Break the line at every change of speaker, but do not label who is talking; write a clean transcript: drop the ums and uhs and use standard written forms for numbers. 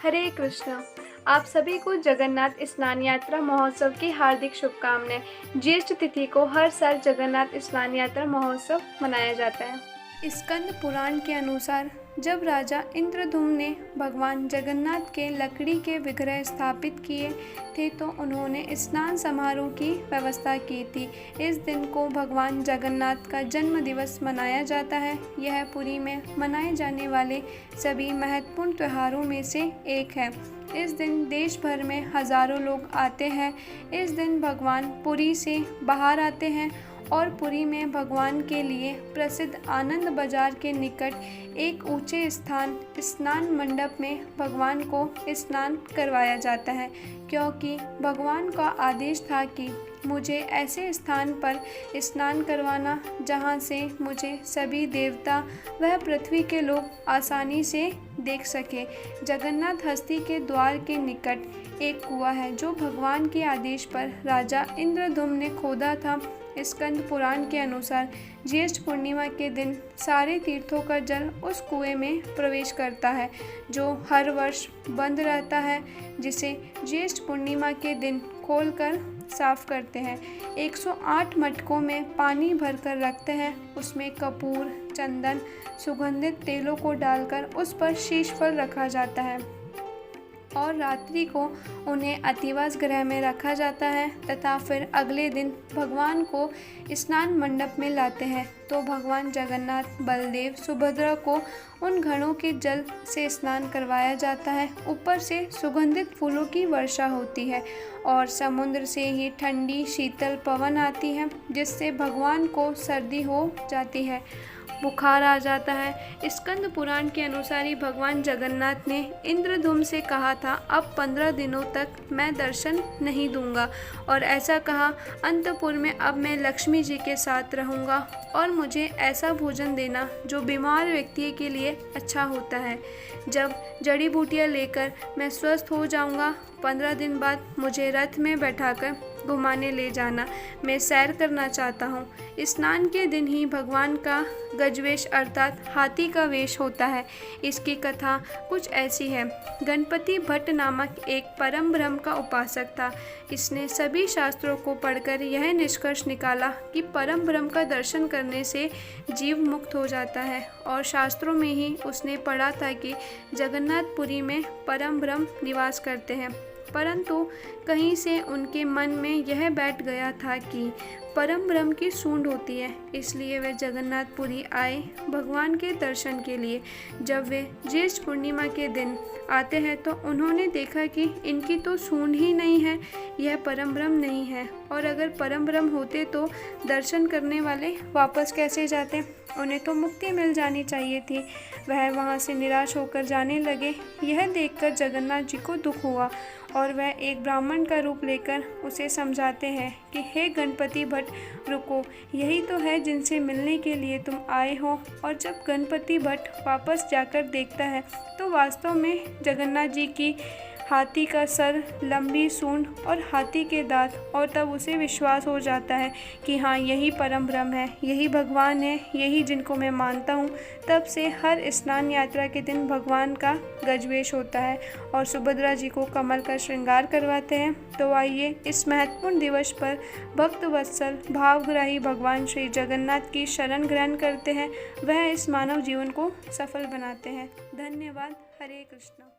हरे कृष्णा। आप सभी को जगन्नाथ स्नान यात्रा महोत्सव की हार्दिक शुभकामनाएं। ज्येष्ठ तिथि को हर साल जगन्नाथ स्नान यात्रा महोत्सव मनाया जाता है। स्कंद पुराण के अनुसार जब राजा इंद्रद्युम्न ने भगवान जगन्नाथ के लकड़ी के विग्रह स्थापित किए थे तो उन्होंने स्नान समारोह की व्यवस्था की थी। इस दिन को भगवान जगन्नाथ का जन्म दिवस मनाया जाता है। यह पुरी में मनाए जाने वाले सभी महत्वपूर्ण त्योहारों में से एक है। इस दिन देश भर में हजारों लोग आते हैं। इस दिन भगवान पुरी से बाहर आते हैं और पुरी में भगवान के लिए प्रसिद्ध आनंद बाजार के निकट एक ऊंचे स्नान मंडप में भगवान को स्नान करवाया जाता है, क्योंकि भगवान का आदेश था कि मुझे ऐसे स्थान पर स्नान करवाना जहां से मुझे सभी देवता वह पृथ्वी के लोग आसानी से देख सके। जगन्नाथ हस्ती के द्वार के निकट एक कुआं है जो भगवान के आदेश पर राजा इंद्रद्युम्न ने खोदा था। स्कंद पुराण के अनुसार ज्येष्ठ पूर्णिमा के दिन सारे तीर्थों का जल उस कुएं में प्रवेश करता है जो हर वर्ष बंद रहता है, जिसे ज्येष्ठ पूर्णिमा के दिन खोलकर साफ करते हैं। 108 मटकों में पानी भरकर रखते हैं। उसमें कपूर, चंदन, सुगंधित तेलों को डालकर उस पर शीश फल रखा जाता है और रात्रि को उन्हें अतिवास गृह में रखा जाता है तथा फिर अगले दिन भगवान को स्नान मंडप में लाते हैं तो भगवान जगन्नाथ, बलदेव, सुभद्रा को उन घड़ों के जल से स्नान करवाया जाता है। ऊपर से सुगंधित फूलों की वर्षा होती है और समुद्र से ही ठंडी शीतल पवन आती है, जिससे भगवान को सर्दी हो जाती है, बुखार आ जाता है। स्कंद पुराण के अनुसार ही भगवान जगन्नाथ ने इंद्रद्युम्न से कहा था, अब 15 दिनों तक मैं दर्शन नहीं दूंगा, और ऐसा कहा, अंतपुर में अब मैं लक्ष्मी जी के साथ रहूंगा और मुझे ऐसा भोजन देना जो बीमार व्यक्ति के लिए अच्छा होता है। जब जड़ी बूटियां लेकर मैं स्वस्थ हो जाऊंगा, 15 दिन बाद मुझे रथ में बैठाकर घुमाने ले जाना, मैं सैर करना चाहता हूँ। स्नान के दिन ही भगवान का गजवेश अर्थात हाथी का वेश होता है। इसकी कथा कुछ ऐसी है। गणपति भट्ट नामक एक परम ब्रह्म का उपासक था। इसने सभी शास्त्रों को पढ़कर यह निष्कर्ष निकाला कि परम ब्रह्म का दर्शन करने से जीव मुक्त हो जाता है, और शास्त्रों में ही उसने पढ़ा था कि जगन्नाथपुरी में परम ब्रह्म निवास करते हैं। परंतु कहीं से उनके मन में यह बैठ गया था कि परम ब्रह्म की सूंड होती है, इसलिए वे जगन्नाथपुरी आए भगवान के दर्शन के लिए। जब वे ज्येष्ठ पूर्णिमा के दिन आते हैं तो उन्होंने देखा कि इनकी तो सूंड ही नहीं है, यह परम ब्रह्म नहीं है, और अगर परम ब्रह्म होते तो दर्शन करने वाले वापस कैसे जाते, उन्हें तो मुक्ति मिल जानी चाहिए थी। वह वहाँ से निराश होकर जाने लगे। यह देखकर जगन्नाथ जी को दुख हुआ और वह एक ब्राह्मण का रूप लेकर उसे समझाते हैं कि हे गणपति भट्ट, रुको, यही तो है जिनसे मिलने के लिए तुम आए हो। और जब गणपति भट्ट वापस जाकर देखता है तो वास्तव में जगन्नाथ जी की हाथी का सर, लंबी सूंड और हाथी के दांत, और तब उसे विश्वास हो जाता है कि हाँ, यही परम ब्रह्म है, यही भगवान है, यही जिनको मैं मानता हूँ। तब से हर स्नान यात्रा के दिन भगवान का गजवेश होता है और सुभद्रा जी को कमल का श्रृंगार करवाते हैं। तो आइए इस महत्वपूर्ण दिवस पर भक्त वत्सल भावग्राही भगवान श्री जगन्नाथ की शरण ग्रहण करते हैं। वह इस मानव जीवन को सफल बनाते हैं। धन्यवाद। हरे कृष्णा।